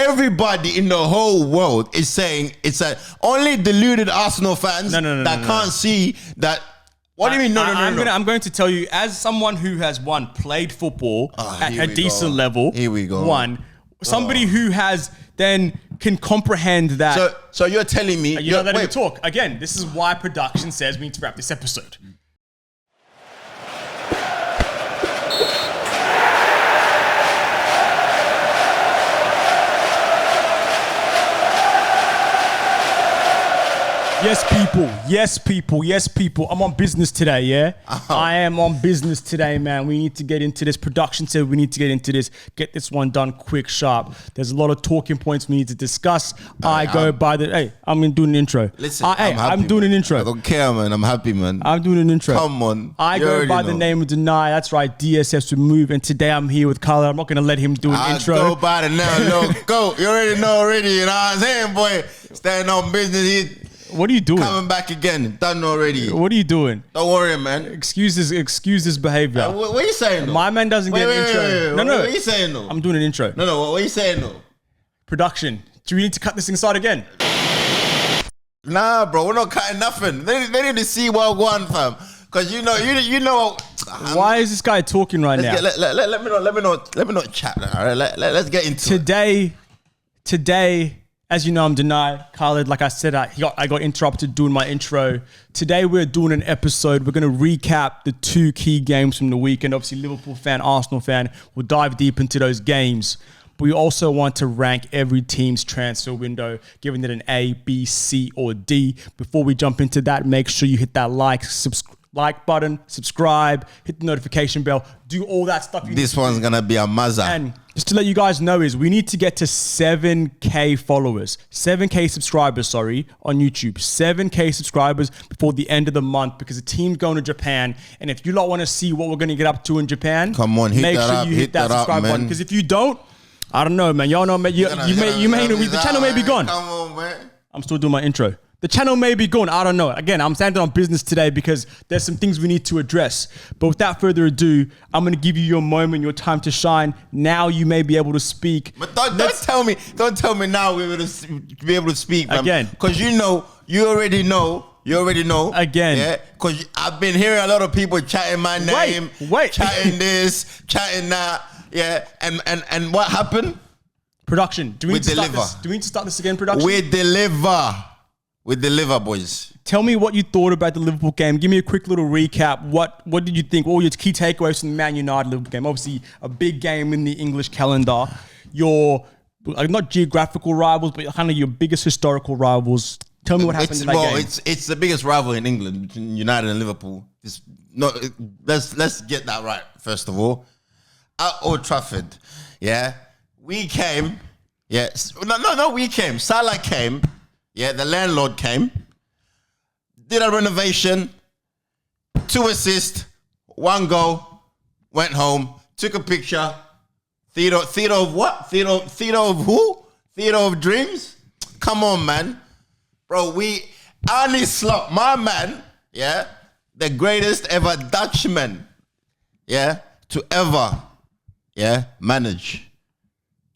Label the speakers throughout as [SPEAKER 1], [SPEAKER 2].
[SPEAKER 1] everybody in the whole world is saying it's only deluded Arsenal fans can't see that. What do you mean? No.
[SPEAKER 2] I'm going to tell you, as someone who has played football at a decent level.
[SPEAKER 1] Here we go.
[SPEAKER 2] Somebody who has then can comprehend that.
[SPEAKER 1] So you're telling me
[SPEAKER 2] you're not letting me talk. Again, this is why production says we need to wrap this episode. Yes, people. I'm on business today, yeah? I am on business today, man. We need to get into this. Production said we need to get into this. Get this one done quick, sharp. There's a lot of talking points we need to discuss. I'm doing an intro.
[SPEAKER 1] Listen,
[SPEAKER 2] I'm doing an intro.
[SPEAKER 1] I don't care, man. I'm happy, man.
[SPEAKER 2] I'm doing an intro.
[SPEAKER 1] Come on.
[SPEAKER 2] I go by the name of Deny. That's right, DSS Remove. And today I'm here with Carla. I'm not going to let him do an intro.
[SPEAKER 1] Go by the name. Go. You already know, you know what I'm saying, boy? Staying on business.
[SPEAKER 2] What are you doing?
[SPEAKER 1] Coming back again. Done already.
[SPEAKER 2] What are you doing?
[SPEAKER 1] Don't worry, man.
[SPEAKER 2] Excuse this behavior.
[SPEAKER 1] What are you saying, though?
[SPEAKER 2] My man doesn't get an intro.
[SPEAKER 1] No. What are you saying, though?
[SPEAKER 2] I'm doing an intro.
[SPEAKER 1] No. What are you saying, though?
[SPEAKER 2] Production. Do we need to cut this inside again?
[SPEAKER 1] Nah, bro. We're not cutting nothing. They need to see what one, fam. Because you know.
[SPEAKER 2] Why is this guy talking right now?
[SPEAKER 1] Let me not chat. All right. Let's get into it.
[SPEAKER 2] Today. As you know, I'm Deny. Khaled, like I said, I got interrupted doing my intro. Today, we're doing an episode. We're going to recap the two key games from the weekend. Obviously, Liverpool fan, Arsenal fan. We'll dive deep into those games. But we also want to rank every team's transfer window, giving it an A, B, C, or D. Before we jump into that, make sure you hit that like button, subscribe, hit the notification bell, do all that stuff.
[SPEAKER 1] This one's going to be a mazza.
[SPEAKER 2] And just to let you guys know is we need to get to 7K followers, 7K subscribers, on YouTube, 7K subscribers before the end of the month because the team's going to Japan. And if you lot want to see what we're going to get up to in Japan,
[SPEAKER 1] come on,
[SPEAKER 2] make sure you hit that subscribe button. Because if you don't, I don't know, man. Y'all know, man. The channel may be gone.
[SPEAKER 1] Come on, man.
[SPEAKER 2] I'm still doing my intro. The channel may be gone. I don't know. Again, I'm standing on business today because there's some things we need to address. But without further ado, I'm going to give you your moment, your time to shine. Now you may be able to speak.
[SPEAKER 1] But don't tell me now we're going to be able to speak, man.
[SPEAKER 2] Again.
[SPEAKER 1] Because you already know.
[SPEAKER 2] Again.
[SPEAKER 1] Yeah. Because I've been hearing a lot of people chatting my name.
[SPEAKER 2] Wait.
[SPEAKER 1] Chatting this, chatting that. Yeah. And what happened?
[SPEAKER 2] Production. Do we need to start this again, production?
[SPEAKER 1] We deliver, boys.
[SPEAKER 2] Tell me what you thought about the Liverpool game. Give me a quick little recap. What did you think? What were your key takeaways from the Man Utd Liverpool game? Obviously, a big game in the English calendar. Your, not geographical rivals, but kind of your biggest historical rivals. Tell me what happened in that game.
[SPEAKER 1] It's the biggest rival in England between United and Liverpool. Let's get that right, first of all. At Old Trafford, yeah. We came, yeah. No, we came. Salah came. Yeah, the landlord came, did a renovation, 2 assists, 1 goal, went home, took a picture. Theater of what? Theater of who? Theater of dreams? Come on, man. Bro, Arne Slot, my man, yeah, the greatest ever Dutchman, yeah, to ever, yeah, manage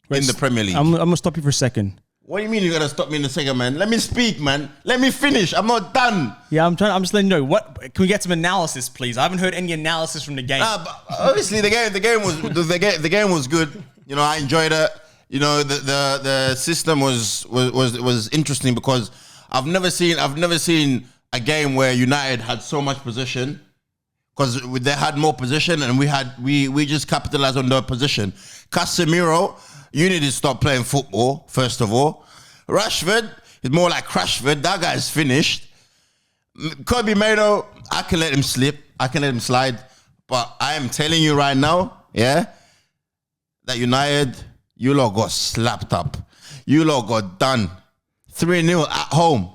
[SPEAKER 1] in the Premier League.
[SPEAKER 2] I'm going to stop you for a second.
[SPEAKER 1] What do you mean you're going to stop me in a second, man? Let me speak, man. Let me finish. I'm not done.
[SPEAKER 2] Yeah, I'm just letting you know. Can we get some analysis, please? I haven't heard any analysis from the game.
[SPEAKER 1] Nah, but obviously the game was good. You know, I enjoyed it. You know, the system was interesting because I've never seen a game where United had so much possession because they had more possession and we just capitalized on their position. Casemiro, you need to stop playing football, first of all. Rashford is more like Crashford. That guy's finished. Kobe Mano, I can let him slip. I can let him slide. But I am telling you right now, yeah, that United, you lot got slapped up. You lot got done. 3-0 at home.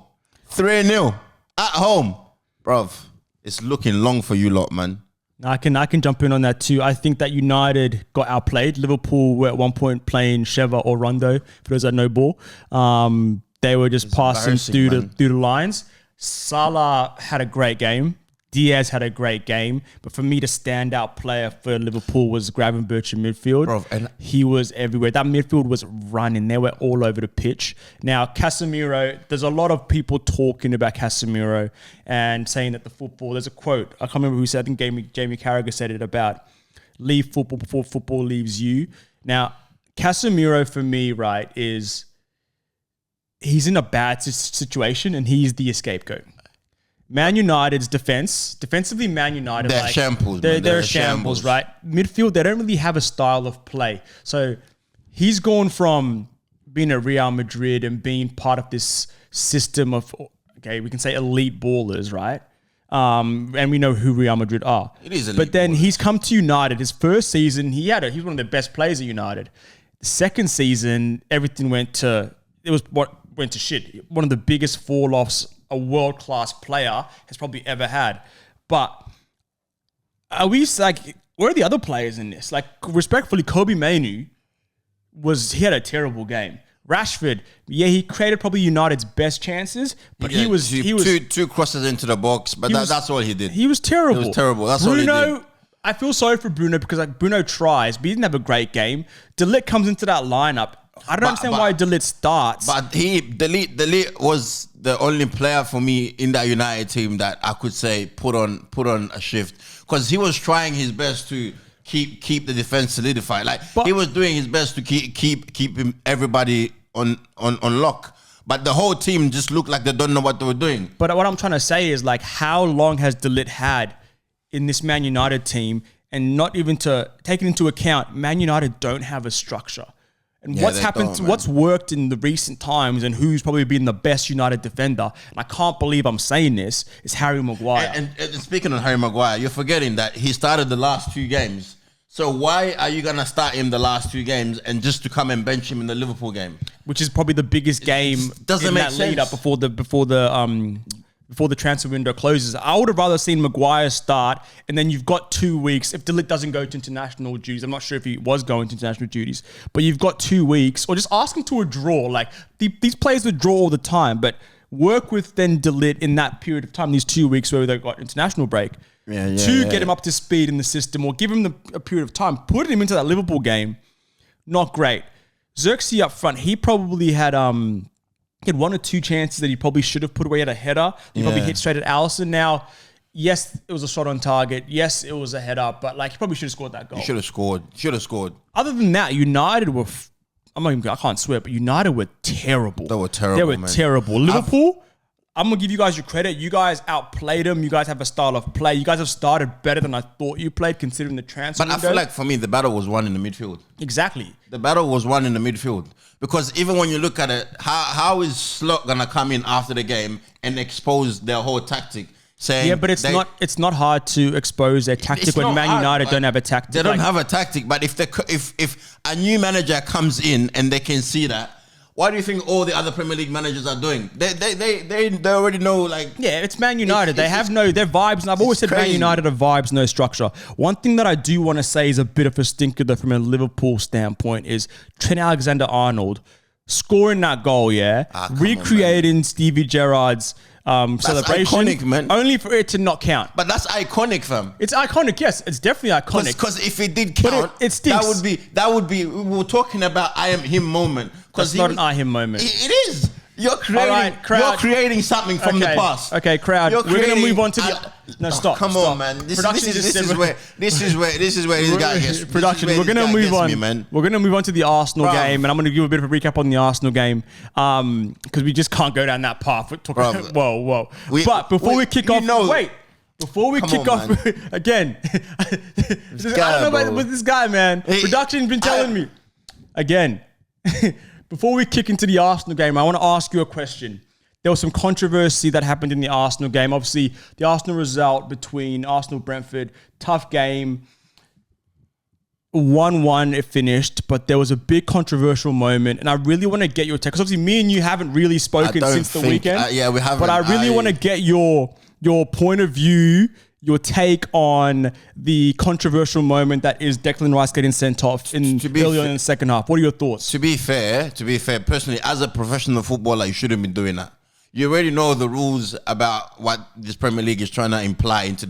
[SPEAKER 1] 3-0 at home. Bruv, it's looking long for you lot, man.
[SPEAKER 2] I can jump in on that too. I think that United got outplayed. Liverpool were at one point playing Sheva or Rondo, for those that know ball. They were just passing through the lines. Salah had a great game. Diaz had a great game, but for me, the standout player for Liverpool was Gravenberch in midfield.
[SPEAKER 1] Bro, and
[SPEAKER 2] he was everywhere. That midfield was running. They were all over the pitch. Now, Casemiro, there's a lot of people talking about Casemiro and saying that the football, there's a quote, I can't remember who said, I think Jamie Carragher said it about leave football before football leaves you. Now, Casemiro for me, right, he's in a bad situation and he's the scapegoat. Man United's defensively, Man United,
[SPEAKER 1] they're shambles.
[SPEAKER 2] They're shambles, right? Midfield, they don't really have a style of play. So he's gone from being at Real Madrid and being part of this system of, okay, we can say elite ballers, right? And we know who Real Madrid are.
[SPEAKER 1] It is elite.
[SPEAKER 2] But then he's come to United. His first season, he was one of the best players at United. The second season, everything went to shit. One of the biggest fall-offs a world-class player has probably ever had. But where are the other players in this? Like, respectfully, Kobe Mainoo he had a terrible game. Rashford, yeah, he created probably United's best chances, but he was
[SPEAKER 1] two crosses into the box, but that's all he did.
[SPEAKER 2] He was terrible.
[SPEAKER 1] It was terrible. That's all he did.
[SPEAKER 2] I feel sorry for Bruno because Bruno tries, but he didn't have a great game. De Ligt comes into that lineup. I don't understand why De Ligt starts.
[SPEAKER 1] But De Ligt was the only player for me in that United team that I could say put on a shift, because he was trying his best to keep the defense solidified. He was doing his best to keep everybody on lock. But the whole team just looked like they don't know what they were doing.
[SPEAKER 2] But what I'm trying to say is, like, how long has De Ligt had in this Man United team, and not even to take into account, Man United don't have a structure. And what's happened, what's worked in the recent times, and who's probably been the best United defender, and I can't believe I'm saying this, is Harry Maguire.
[SPEAKER 1] And speaking of Harry Maguire, you're forgetting that he started the last 2 games. So why are you going to start him the last 2 games and just to come and bench him in the Liverpool game?
[SPEAKER 2] Which is probably the biggest game
[SPEAKER 1] doesn't
[SPEAKER 2] in
[SPEAKER 1] make
[SPEAKER 2] that
[SPEAKER 1] sense.
[SPEAKER 2] lead up before the transfer window closes. I would have rather seen Maguire start, and then you've got 2 weeks. If De Ligt doesn't go to international duties, I'm not sure if he was going to international duties, but you've got 2 weeks, or just ask him to a draw. Like, these players would draw all the time, but work with then De Ligt in that period of time, these 2 weeks where they've got international break, get him up to speed in the system, or give him a period of time. Put him into that Liverpool game, not great. Xerxes up front, he probably had... He had 1 or 2 chances that he probably should have put away at a header. He probably hit straight at Alisson. Now, yes, it was a shot on target. Yes, it was a header, but he probably should have scored that goal.
[SPEAKER 1] He should have scored.
[SPEAKER 2] Other than that, United were, I can't swear, but United were terrible.
[SPEAKER 1] They were terrible,
[SPEAKER 2] Liverpool, I'm going to give you guys your credit. You guys outplayed them. You guys have a style of play. You guys have started better than I thought you played, considering the transfer window.
[SPEAKER 1] I feel like, for me, the battle was won in the midfield.
[SPEAKER 2] Exactly.
[SPEAKER 1] The battle was won in the midfield. Because even when you look at it, how is Slot going to come in after the game and expose their whole tactic? Saying
[SPEAKER 2] but it's not hard to expose their tactic when Man United don't have a tactic.
[SPEAKER 1] They don't have a tactic, but if a new manager comes in and they can see that, what do you think all the other Premier League managers are doing? They already know, like...
[SPEAKER 2] Yeah, it's Man United. They have their vibes. And I've always said Man United are vibes, no structure. One thing that I do want to say is a bit of a stinker, though, from a Liverpool standpoint, is Trent Alexander-Arnold scoring that goal, recreating Stevie Gerrard's celebration.
[SPEAKER 1] Iconic, man.
[SPEAKER 2] Only for it to not count.
[SPEAKER 1] But that's iconic, fam.
[SPEAKER 2] It's iconic, yes. It's definitely iconic.
[SPEAKER 1] Because if it did count,
[SPEAKER 2] it stinks.
[SPEAKER 1] That would be. We were talking about I am him moment.
[SPEAKER 2] That's not an I him moment.
[SPEAKER 1] It is. You're creating something from the past.
[SPEAKER 2] Okay, crowd. We're gonna move on to the. No, stop.
[SPEAKER 1] Come on, man. This is where this guy gets.
[SPEAKER 2] Production. We're gonna move on. We're gonna move on to the Arsenal game, and I'm gonna give a bit of a recap on the Arsenal game, because we just can't go down that path. Whoa. But before we kick off, Before we kick off, again, I don't know about this guy, man. Production's been telling me. Again, before we kick into the Arsenal game, I want to ask you a question. There was some controversy that happened in the Arsenal game. Obviously, the Arsenal result between Arsenal-Brentford, tough game. 1-1 it finished, but there was a big controversial moment, and I really want to get your take, because obviously me and you haven't really spoken since the weekend.
[SPEAKER 1] We haven't.
[SPEAKER 2] But I really want to get your point of view, your take on the controversial moment that is Declan Rice getting sent off earlier in the second half. What are your thoughts?
[SPEAKER 1] To be fair, personally, as a professional footballer, you shouldn't be doing that. you already know the rules about what this Premier League is trying to imply into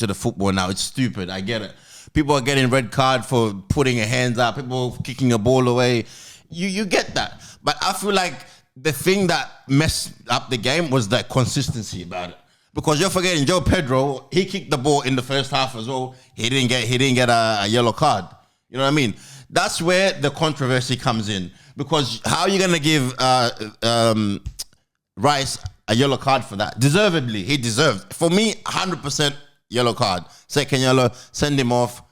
[SPEAKER 1] the football now. It's stupid. I get it. People are getting red card for putting their hands up. People kicking a ball away. You get that. But I feel like the thing that messed up the game was the consistency about it. Because you're forgetting Joe Pedro, he kicked the ball in the first half as well. He didn't get a yellow card. You know what I mean? That's where the controversy comes in. Because how are you gonna give Rice a yellow card for that? Deservedly, he deserved. For me, 100% yellow card. Second yellow, send him off.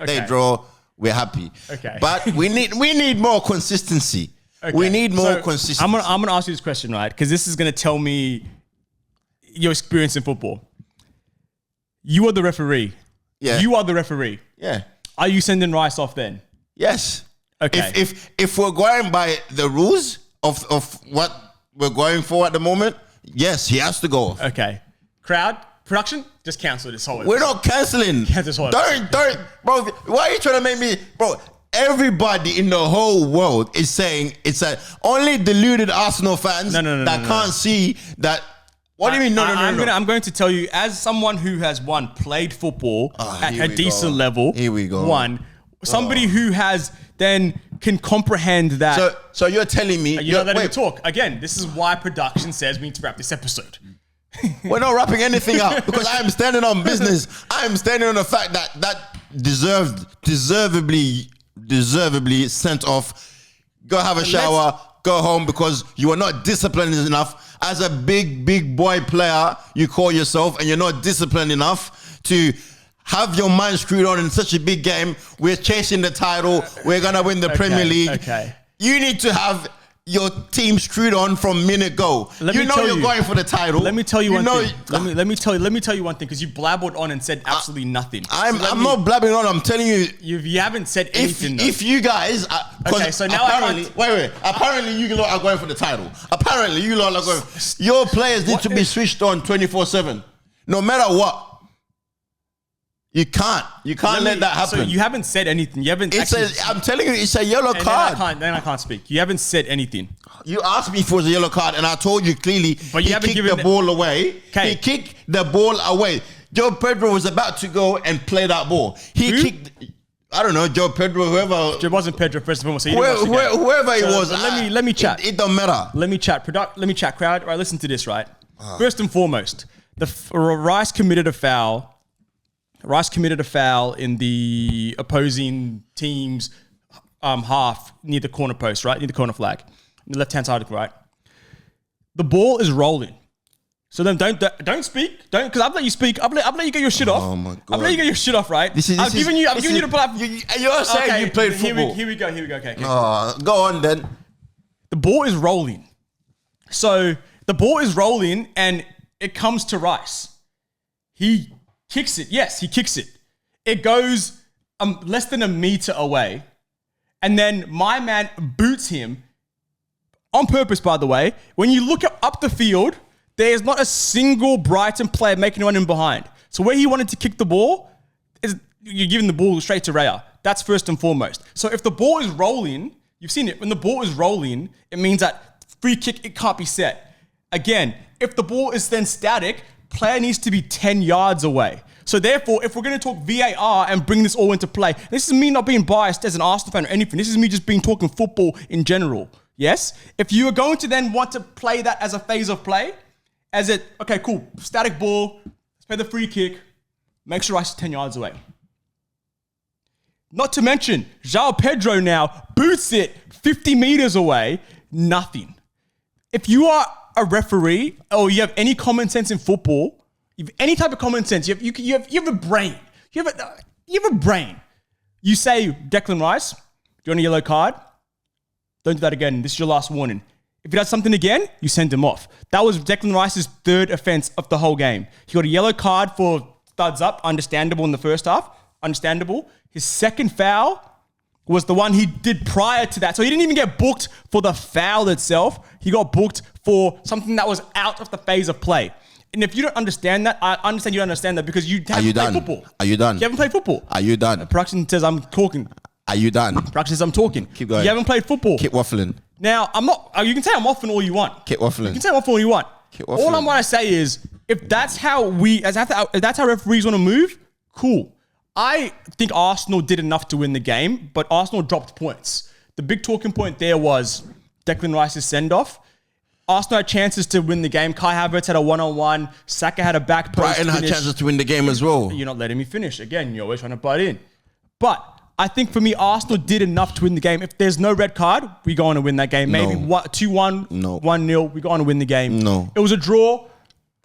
[SPEAKER 1] They draw. We're happy.
[SPEAKER 2] Okay.
[SPEAKER 1] But we need more consistency. Okay. We need more consistency.
[SPEAKER 2] I'm gonna ask you this question, right? Because this is gonna tell me your experience in football. You are the referee.
[SPEAKER 1] Yeah.
[SPEAKER 2] You are the referee.
[SPEAKER 1] Yeah.
[SPEAKER 2] Are you sending Rice off then?
[SPEAKER 1] Yes.
[SPEAKER 2] Okay.
[SPEAKER 1] If we're going by the rules of what we're going for at the moment, yes, he has to go off.
[SPEAKER 2] Okay. Crowd, production, just cancel this whole episode.
[SPEAKER 1] We're not cancelling.
[SPEAKER 2] This whole episode.
[SPEAKER 1] Don't, bro. Why are you trying to make me, bro? Everybody in the whole world is saying it's only deluded Arsenal fans that can't see that. What do you mean? No.
[SPEAKER 2] I'm going to tell you, as someone who has played football at a decent level.
[SPEAKER 1] Here we go.
[SPEAKER 2] Somebody who has then can comprehend that.
[SPEAKER 1] So you're telling me
[SPEAKER 2] you're not letting me talk. Again, this is why production says we need to wrap this episode.
[SPEAKER 1] We're not wrapping anything up because I am standing on business. I am standing on the fact that deservedly sent off. Go have a shower. Go home because you are not disciplined enough. As a big boy player, you call yourself, and you're not disciplined enough to have your mind screwed on in such a big game. We're chasing the title. We're gonna win the Premier League.
[SPEAKER 2] Okay.
[SPEAKER 1] You need to have your team screwed on from minute go. You're going for the title.
[SPEAKER 2] Let me tell you one thing. Let me tell you one thing because you blabbered on and said absolutely nothing.
[SPEAKER 1] I'm not blabbing on. I'm telling you.
[SPEAKER 2] You haven't said anything.
[SPEAKER 1] If you guys,
[SPEAKER 2] okay, so now
[SPEAKER 1] wait. Apparently you lot are going for the title. Apparently you lot are going. Your players need to be switched on 24/7, no matter what. You can't let that happen.
[SPEAKER 2] So you haven't said anything. You haven't.
[SPEAKER 1] I'm telling you, it's a yellow card.
[SPEAKER 2] Then I can't speak. You haven't said anything.
[SPEAKER 1] You asked me for the yellow card, and I told you clearly.
[SPEAKER 2] But you haven't given
[SPEAKER 1] the ball away.
[SPEAKER 2] Okay.
[SPEAKER 1] He kicked the ball away. Joe Pedro was about to go and play that ball. He kicked. I don't know, Joe Pedro, whoever.
[SPEAKER 2] It wasn't Pedro first and foremost. So
[SPEAKER 1] whoever it was.
[SPEAKER 2] Let me chat.
[SPEAKER 1] It don't matter.
[SPEAKER 2] Let me chat. Let me chat. Crowd. All right, listen to this. Right. First and foremost, Rice committed a foul. Rice committed a foul in the opposing team's half near the corner post, right? Near the corner flag. The left-hand side, right? The ball is rolling. So then don't speak. Because I've let you speak. I've let you get your shit off.
[SPEAKER 1] Oh my God.
[SPEAKER 2] I've let you get your shit off, right? I've given you the platform.
[SPEAKER 1] You're saying you played football.
[SPEAKER 2] Here we go. Okay.
[SPEAKER 1] Go on then.
[SPEAKER 2] The ball is rolling. So the ball is rolling and it comes to Rice. He kicks it. Yes, he kicks it. It goes less than a meter away. And then my man boots him on purpose, by the way. When you look up the field, there's not a single Brighton player making one in behind. So where he wanted to kick the ball, you're giving the ball straight to Raya. That's first and foremost. So if the ball is rolling, you've seen it. When the ball is rolling, it means that free kick, it can't be set. Again, if the ball is then static, player needs to be 10 yards away. So therefore, if we're going to talk VAR and bring this all into play, this is me not being biased as an Arsenal fan or anything. This is me just talking football in general. Yes? If you are going to then want to play that as a phase of play, okay, cool, static ball, let's play the free kick, make sure Rice is 10 yards away. Not to mention, João Pedro now boots it 50 meters away, nothing. If you are a referee or you have any common sense in football, you have any type of common sense, you have a brain. You have a brain. You say, Declan Rice, do you want a yellow card? Don't do that again. This is your last warning. If he does something again, you send him off. That was Declan Rice's third offense of the whole game. He got a yellow card for studs up, understandable in the first half, understandable. His second foul was the one he did prior to that. So he didn't even get booked for the foul itself. He got booked for something that was out of the phase of play. And if you don't understand that, I understand you don't understand that because you haven't played football.
[SPEAKER 1] Are you done?
[SPEAKER 2] You haven't played football.
[SPEAKER 1] Are you done?
[SPEAKER 2] Production says I'm talking.
[SPEAKER 1] Are you done?
[SPEAKER 2] Production says I'm talking.
[SPEAKER 1] Keep going.
[SPEAKER 2] You haven't played football.
[SPEAKER 1] Keep waffling.
[SPEAKER 2] Now, I'm not. You can say I'm waffling all you want.
[SPEAKER 1] Keep waffling.
[SPEAKER 2] You can say I'm waffling all you want.
[SPEAKER 1] Keep waffling.
[SPEAKER 2] All I'm going to say is, if that's how referees want to move, cool. I think Arsenal did enough to win the game, but Arsenal dropped points. The big talking point there was Declan Rice's send-off. Arsenal had chances to win the game. Kai Havertz had a one-on-one. Saka had a back post.
[SPEAKER 1] Brighton had chances to win the game as well.
[SPEAKER 2] You're not letting me finish. Again, you're always trying to butt in. But I think for me, Arsenal did enough to win the game. If there's no red card, we go on to win that game. Maybe 2-1, 1-0, we go on to win the game.
[SPEAKER 1] No.
[SPEAKER 2] It was a draw.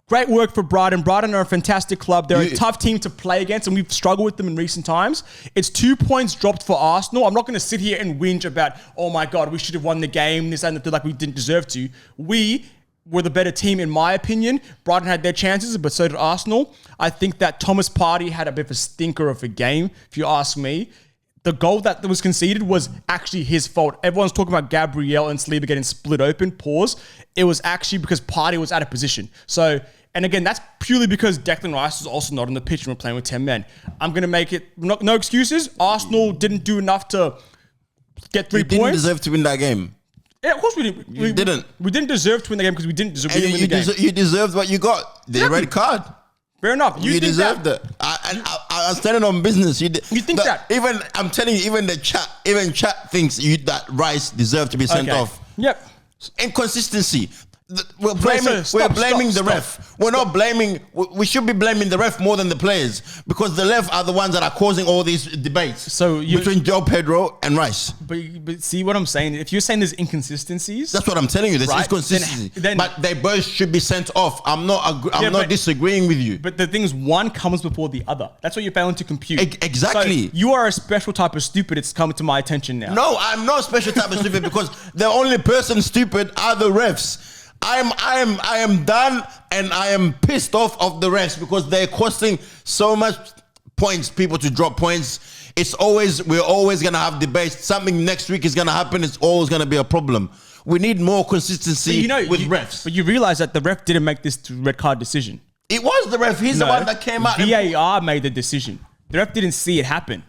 [SPEAKER 2] Great work for Brighton. Brighton are a fantastic club. They're a tough team to play against, and we've struggled with them in recent times. It's 2 points dropped for Arsenal. I'm not going to sit here and whinge about, oh my God, we should have won the game, this and that, like we didn't deserve to. We were the better team, in my opinion. Brighton had their chances, but so did Arsenal. I think that Thomas Partey had a bit of a stinker of a game, if you ask me. The goal that was conceded was actually his fault. Everyone's talking about Gabriel and Saliba getting split open. Pause. It was actually because Partey was out of position. So, and again, that's purely because Declan Rice was also not on the pitch and we're playing with 10 men. I'm going to make it, no excuses. Arsenal didn't do enough to get 3 points.
[SPEAKER 1] You didn't deserve to win that game.
[SPEAKER 2] Yeah, of course we didn't. We didn't deserve to win the game because we didn't deserve to win the game.
[SPEAKER 1] You deserved what you got. The red card.
[SPEAKER 2] Fair enough.
[SPEAKER 1] You deserved it. I was standing on business. You
[SPEAKER 2] think that?
[SPEAKER 1] Even I'm telling you, even chat thinks that Rice deserved to be sent off.
[SPEAKER 2] Yep.
[SPEAKER 1] Inconsistency. We're blaming the ref. We're not blaming. We should be blaming the ref more than the players because the ref are the ones that are causing all these debates. Between Joe Pedro and Rice.
[SPEAKER 2] But see what I'm saying? If you're saying there's inconsistencies,
[SPEAKER 1] that's what I'm telling you. There's inconsistency. But they both should be sent off. I'm not disagreeing with you.
[SPEAKER 2] But the thing is, one comes before the other. That's what you're failing to compute.
[SPEAKER 1] Exactly.
[SPEAKER 2] So you are a special type of stupid. It's coming to my attention now.
[SPEAKER 1] No, I'm not a special type of stupid because the only person stupid are the refs. I am done and I am pissed off of the refs because they're costing so much points, people to drop points. We're always gonna have debates. Something next week is gonna happen, it's always gonna be a problem. We need more consistency with refs.
[SPEAKER 2] But you realize that the ref didn't make this red card decision.
[SPEAKER 1] It was the ref, he's the one that came out.
[SPEAKER 2] VAR made the decision. The ref didn't see it happen.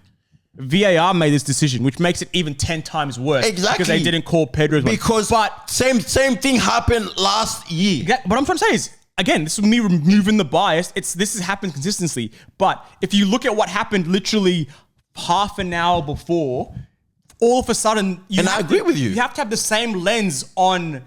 [SPEAKER 2] VAR made this decision, which makes it even 10 times worse.
[SPEAKER 1] Exactly.
[SPEAKER 2] Because they didn't call Pedro's one.
[SPEAKER 1] But same thing happened last year.
[SPEAKER 2] What I'm trying to say is, again, this is me removing the bias. This has happened consistently. But if you look at what happened literally half an hour before, all of a sudden,
[SPEAKER 1] I agree with you.
[SPEAKER 2] You have to have the same lens on.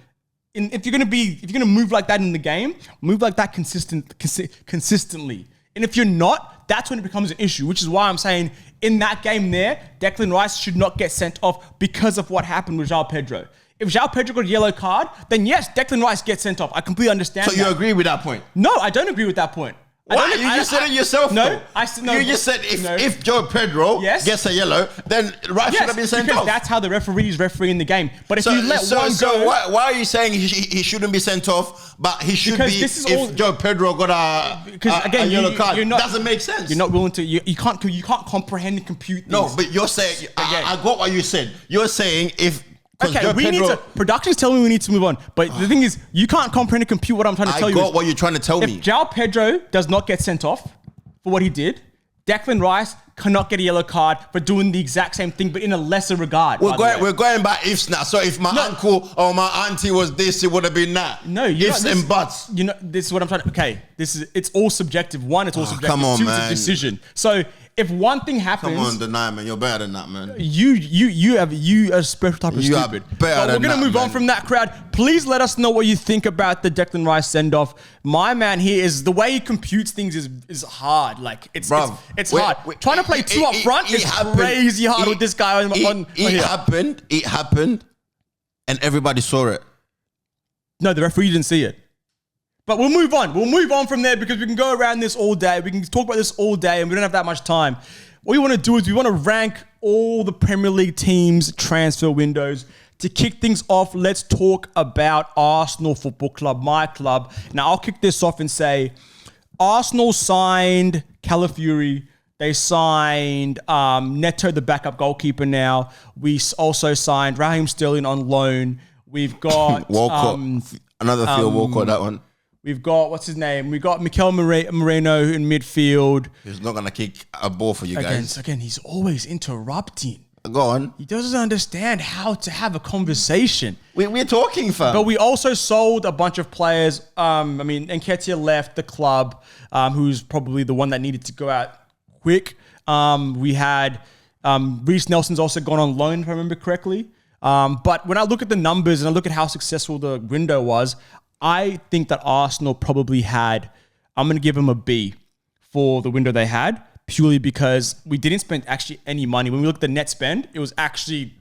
[SPEAKER 2] If you're gonna move like that in the game, move like that consistently. And if you're not, that's when it becomes an issue, which is why I'm saying in that game there, Declan Rice should not get sent off because of what happened with João Pedro. If João Pedro got a yellow card, then yes, Declan Rice gets sent off. I completely understand
[SPEAKER 1] that. So you agree with that point?
[SPEAKER 2] No, I don't agree with that point.
[SPEAKER 1] Why? You just said it yourself.
[SPEAKER 2] No,
[SPEAKER 1] no. You just said if Joe Pedro gets a yellow, then Rice should have been sent off.
[SPEAKER 2] That's how the referees refereeing the game. But if you let one go...
[SPEAKER 1] So why are you saying he shouldn't be sent off, but he should be if Joe Pedro got a yellow card? It doesn't make sense.
[SPEAKER 2] You're not willing to... You can't comprehend and compute things.
[SPEAKER 1] No, but you're saying... I got what you said. You're saying if...
[SPEAKER 2] Okay, production's telling me we need to move on. But the thing is, you can't comprehend and compute what I'm trying to tell you.
[SPEAKER 1] I got what you're trying to tell me.
[SPEAKER 2] If João Pedro does not get sent off for what he did, Declan Rice cannot get a yellow card for doing the exact same thing, but in a lesser regard.
[SPEAKER 1] We're going by ifs now. So if my uncle or my auntie was this, it would have been that.
[SPEAKER 2] No,
[SPEAKER 1] ifs and buts.
[SPEAKER 2] This is what I'm trying to... Okay, it's all subjective. One, it's all subjective.
[SPEAKER 1] Come on,
[SPEAKER 2] two,
[SPEAKER 1] man.
[SPEAKER 2] It's a decision. So... If one thing happens,
[SPEAKER 1] come on, deny, man. You're better than that, man.
[SPEAKER 2] You are a special type of stupid.
[SPEAKER 1] But
[SPEAKER 2] we're gonna move on from that, crowd. Please let us know what you think about the Declan Rice send off. My man here is the way he computes things is hard. Like it's hard. Trying to play two up front is crazy hard with this guy on
[SPEAKER 1] here. It happened, and everybody saw it.
[SPEAKER 2] No, the referee didn't see it. But we'll move on. We'll move on from there because we can go around this all day. We can talk about this all day and we don't have that much time. What we want to do is we want to rank all the Premier League teams' transfer windows. To kick things off, let's talk about Arsenal Football Club, my club. Now, I'll kick this off and say Arsenal signed Calafiori. They signed Neto, the backup goalkeeper now. We also signed Raheem Sterling on loan. We've got...
[SPEAKER 1] Walcott. Another Theo Walcott, that one.
[SPEAKER 2] We've got, what's his name? We've got Mikel Moreno in midfield.
[SPEAKER 1] He's not going to kick a ball for you guys.
[SPEAKER 2] Again, he's always interrupting.
[SPEAKER 1] Go on.
[SPEAKER 2] He doesn't understand how to have a conversation.
[SPEAKER 1] We're talking, fam.
[SPEAKER 2] But we also sold a bunch of players. Nketiah left the club, who's probably the one that needed to go out quick. We had Reece Nelson's also gone on loan, if I remember correctly. But when I look at the numbers and I look at how successful the window was, I think that Arsenal probably had, I'm going to give them a B for the window they had, purely because we didn't spend actually any money. When we look at the net spend, it was actually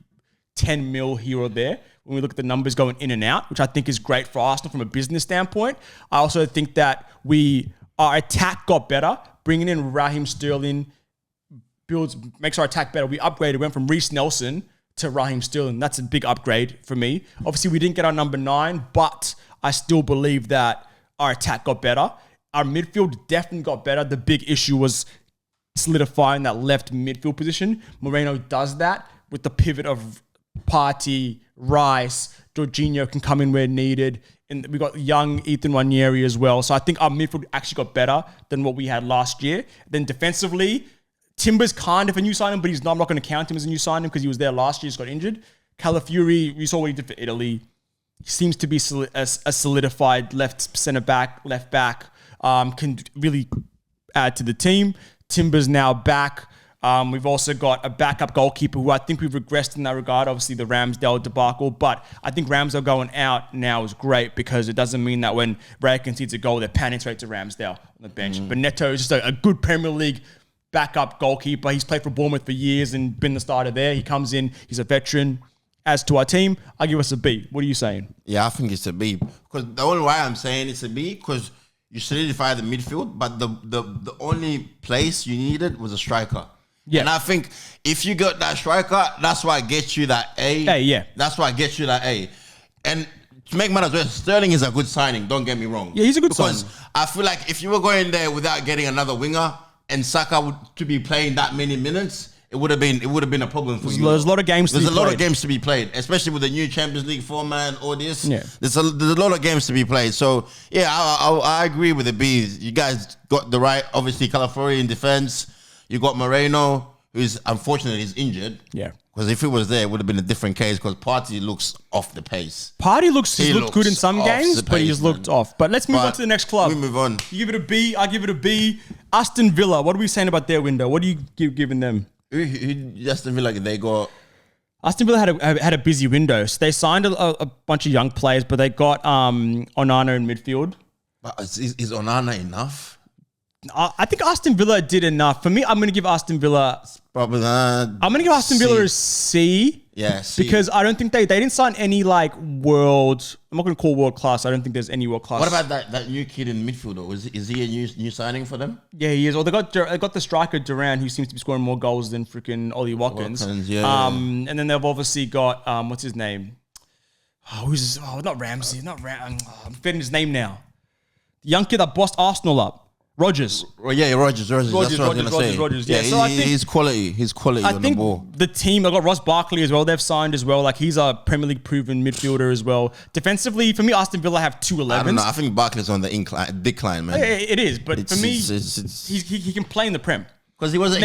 [SPEAKER 2] 10 mil here or there. When we look at the numbers going in and out, which I think is great for Arsenal from a business standpoint. I also think that our attack got better. Bringing in Raheem Sterling makes our attack better. We upgraded, went from Reece Nelson to Raheem Sterling. That's a big upgrade for me. Obviously, we didn't get our number 9, but I still believe that our attack got better. Our midfield definitely got better. The big issue was solidifying that left midfield position. Moreno does that with the pivot of Partey, Rice, Jorginho can come in where needed. And we got young Ethan Nwaneri as well. So I think our midfield actually got better than what we had last year. Then defensively, Timber's kind of a new signing, but I'm not going to count him as a new signing because he was there last year, just got injured. Calafiori, we saw what he did for Italy. He seems to be a solidified left back, can really add to the team. Timber's now back. We've also got a backup goalkeeper who I think we've regressed in that regard. Obviously, the Ramsdale debacle. But I think Ramsdale going out now is great because it doesn't mean that when Ray concedes a goal, they're panning straight to Ramsdale on the bench. But Neto is just a good Premier League backup goalkeeper. He's played for Bournemouth for years and been the starter there. He comes in. He's a veteran. As to our team, I give us a B. What are you saying?
[SPEAKER 1] Yeah, I think it's a B. Because the only why I'm saying it's a B, because you solidify the midfield, but the only place you needed was a striker. Yeah. And I think if you got that striker, that's why I get you that A.
[SPEAKER 2] Yeah.
[SPEAKER 1] That's why I get you that A. And to make matters worse, Sterling is a good signing, don't get me wrong.
[SPEAKER 2] Yeah, he's a good signing.
[SPEAKER 1] Because I feel like if you were going there without getting another winger and Saka to be playing that many minutes, it would have been a problem for you.
[SPEAKER 2] There's a lot of games.
[SPEAKER 1] There's a lot of games to be played, especially with the new Champions League format and all this.
[SPEAKER 2] Yeah.
[SPEAKER 1] There's a lot of games to be played. So yeah, I agree with the B's. You guys got the right. Obviously, Calafiori in defense. You got Moreno, who's unfortunately is injured.
[SPEAKER 2] Yeah.
[SPEAKER 1] Because if it was there, it would have been a different case. Because Partey looks off the pace.
[SPEAKER 2] Partey looks good in some games, but he's looked off. But let's move on to the next club.
[SPEAKER 1] We move on.
[SPEAKER 2] You give it a B. I give it a B. Aston Villa. What are we saying about their window? What are you giving them?
[SPEAKER 1] Aston Villa, they got...
[SPEAKER 2] Aston Villa had a busy window. So they signed a bunch of young players, but they got Onana in midfield.
[SPEAKER 1] But is Onana enough?
[SPEAKER 2] I think Aston Villa did enough. For me, I'm going to give Aston Villa...
[SPEAKER 1] Probably
[SPEAKER 2] I'm going to give Aston Villa a C.
[SPEAKER 1] Yeah, C.
[SPEAKER 2] Because I don't think they didn't sign any like world... I'm not going to call world class. I don't think there's any world class.
[SPEAKER 1] What about that new kid in midfield though? Is he a new signing for them?
[SPEAKER 2] Yeah, he is. Well, they got the striker Duran, who seems to be scoring more goals than freaking Ollie Watkins.
[SPEAKER 1] Yeah.
[SPEAKER 2] And then they've obviously got what's his name? Not Ramsey. I'm forgetting his name now. The young kid that bossed Arsenal up. Rodgers.
[SPEAKER 1] Yeah, Rodgers. That's what I was going to say.
[SPEAKER 2] Rodgers.
[SPEAKER 1] Yeah,
[SPEAKER 2] so I think
[SPEAKER 1] he's quality. He's quality on the ball.
[SPEAKER 2] The team, I've got Ross Barkley as well. They've signed as well. Like, he's a Premier League proven midfielder as well. Defensively, for me, Aston Villa have 2 11s.
[SPEAKER 1] I don't know. I think Barkley's on the decline, man.
[SPEAKER 2] It is, but for me, he can play in the Prem.
[SPEAKER 1] Because he was at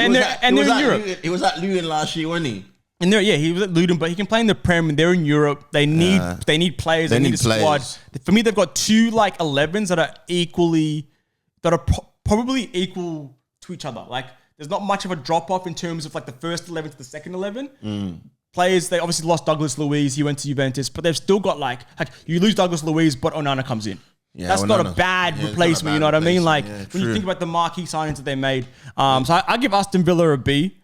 [SPEAKER 1] Luton last year, wasn't he?
[SPEAKER 2] And he was at Luton, but he can play in the Prem. They're in Europe. They need players. They need a squad. For me, they've got 2 like 11s that are probably equal to each other. Like, there's not much of a drop off in terms of like the first 11 to the second 11. Players, they obviously lost Douglas Luiz. He went to Juventus, but they've still got like you lose Douglas Luiz, but Onana comes in. Yeah, that's not a bad replacement. You know what I mean? Like, when you think about the marquee signings that they made. So I give Aston Villa a B.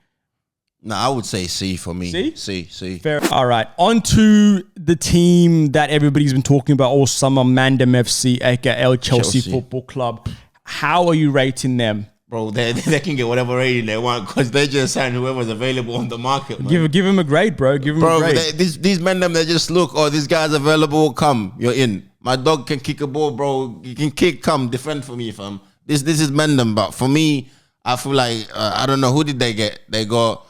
[SPEAKER 1] No, I would say C for me. C.
[SPEAKER 2] Fair. All right. On to the team that everybody's been talking about all summer, Mandem FC, aka Chelsea Football Club. How are you rating them?
[SPEAKER 1] Bro, they can get whatever rating they want because they just sign whoever's available on the market, man.
[SPEAKER 2] Give them a grade, bro. Give them a grade.
[SPEAKER 1] These men, they just look, this guy's available, come, you're in. My dog can kick a ball, bro. You can kick, come, defend for me, fam. This is Mendham, but for me, I feel like, I don't know, who did they get? They brought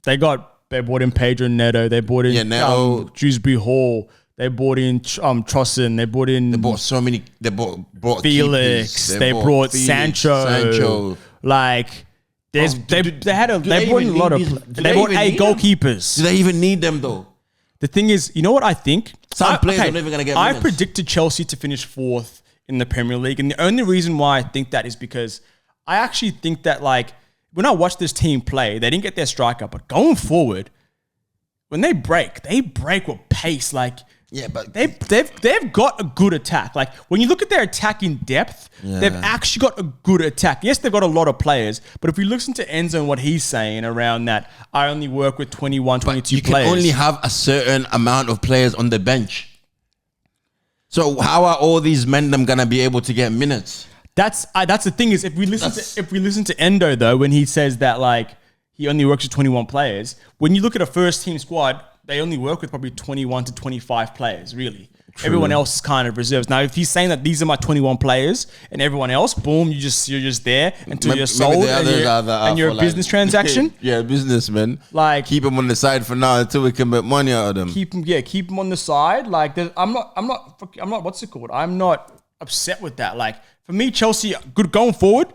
[SPEAKER 1] in Pedro Neto. They brought in Dewsbury Hall. They brought in Trossen. They brought so many. They brought
[SPEAKER 2] Felix. They brought Sancho. Like, They brought in a lot of. They brought 8 goalkeepers.
[SPEAKER 1] Do they even need them though?
[SPEAKER 2] The thing is, you know what I think?
[SPEAKER 1] Some players are never gonna get minutes.
[SPEAKER 2] I predicted Chelsea to finish 4th in the Premier League, and the only reason why I think that is because I actually think that like when I watch this team play, they didn't get their striker, but going forward, when they break with pace. Like
[SPEAKER 1] yeah, but
[SPEAKER 2] they've got a good attack. Like when you look at their attacking depth, they've actually got a good attack. Yes, they've got a lot of players, but if we listen to Enzo and what he's saying around that, I only work with 21, 22 players.
[SPEAKER 1] You can only have a certain amount of players on the bench. So how are all these men gonna be able to get minutes?
[SPEAKER 2] That's the thing is if we listen to Endo though, when he says that like he only works with 21 players, when you look at a first team squad, they only work with probably 21 to 25 players, really. True. Everyone else is kind of reserves. Now, if he's saying that these are my 21 players and everyone else, boom, you're just there until you're sold and you're a business transaction.
[SPEAKER 1] Yeah, businessman.
[SPEAKER 2] Like
[SPEAKER 1] keep them on the side for now until we can make money out of them.
[SPEAKER 2] Keep them on the side. Like I'm not. What's it called? I'm not upset with that. Like for me, Chelsea good going forward.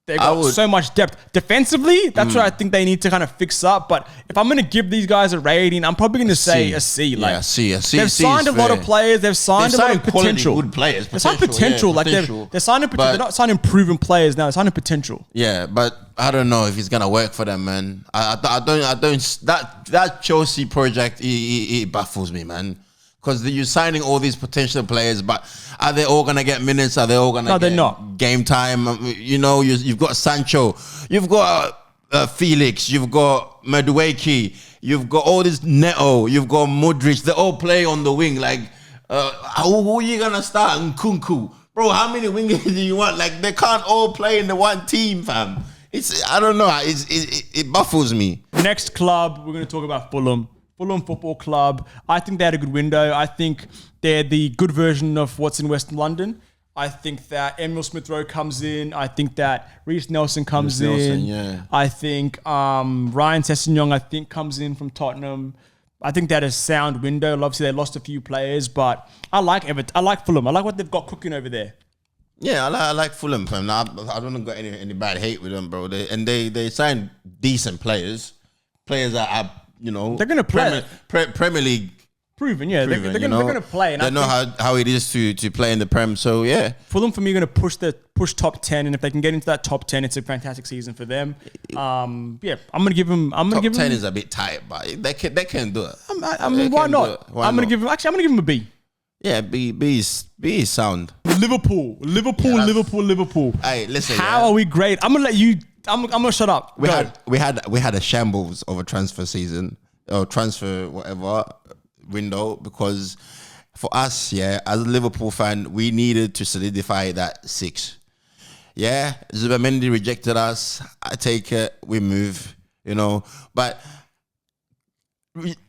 [SPEAKER 2] They've got so much depth. Defensively, that's what I think they need to kind of fix up. But if I'm going to give these guys a rating, I'm probably going to say a C. Like,
[SPEAKER 1] yeah, a C.
[SPEAKER 2] They've signed a lot of players. They've signed a lot of potential.
[SPEAKER 1] Good players.
[SPEAKER 2] They've signed potential. Like they're signing potential. They're not signing proven players now. They're signing potential.
[SPEAKER 1] Yeah, but I don't know if it's going to work for them, man. I don't. That Chelsea project, it baffles me, man. Because you're signing all these potential players, but are they all going to get minutes? Are they all going to get game time? You know, you've got Sancho, you've got Felix, you've got Madueke, you've got all this Neto, you've got Modric. They all play on the wing. Like, who are you going to start? Nkunku. Bro, how many wingers do you want? Like, they can't all play in the one team, fam. I don't know. It baffles me.
[SPEAKER 2] Next club, we're going to talk about Fulham. Fulham Football Club. I think they had a good window. I think they're the good version of what's in West London. I think that Emil Smith-Rowe comes in. I think that Reece Nelson comes in.
[SPEAKER 1] Yeah.
[SPEAKER 2] I think Ryan Sessegnon, I think, comes in from Tottenham. I think that is a sound window. Obviously, they lost a few players, but I like Everton. I like Fulham. I like what they've got cooking over there.
[SPEAKER 1] Yeah, I like Fulham, fam. I don't got any bad hate with them, bro. They signed decent players. Players that are, you know,
[SPEAKER 2] they're going to play
[SPEAKER 1] Premier League
[SPEAKER 2] proven. Yeah, they're going to play. And
[SPEAKER 1] they know how it is to play in the Prem. So yeah,
[SPEAKER 2] Fulham for me are going to push top 10, and if they can get into that top 10, it's a fantastic season for them. Yeah, I'm going to give them.
[SPEAKER 1] Top 10 is a bit tight, but they can do it.
[SPEAKER 2] I mean, why not? I'm going to give them a B.
[SPEAKER 1] Yeah, B is sound.
[SPEAKER 2] Liverpool.
[SPEAKER 1] Hey, listen.
[SPEAKER 2] How are we great? I'm gonna let you. I'm gonna shut up.
[SPEAKER 1] We had a shambles of a transfer season or transfer whatever window, because for us, yeah, as a Liverpool fan, we needed to solidify that 6. Yeah, Zubamendi rejected us. I take it. We move. You know, but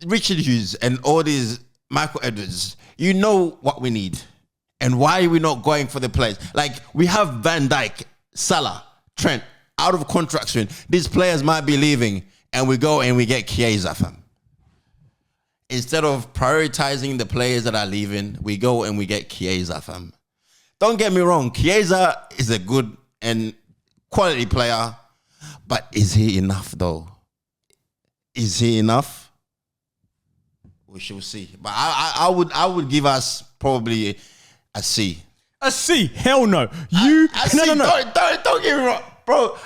[SPEAKER 1] Richard Hughes and all these Michael Edwards, you know what we need and why are we not going for the players? Like, we have Van Dijk, Salah, Trent out of contract soon. These players might be leaving, and we go and we get Chiesa, fam. Instead of prioritizing the players that are leaving, we go and we get Chiesa, fam. Don't get me wrong, Chiesa is a good and quality player, but is he enough though? Is he enough? We shall see. But I would give us probably a C.
[SPEAKER 2] A C? Hell no.
[SPEAKER 1] No. Don't get me wrong, bro.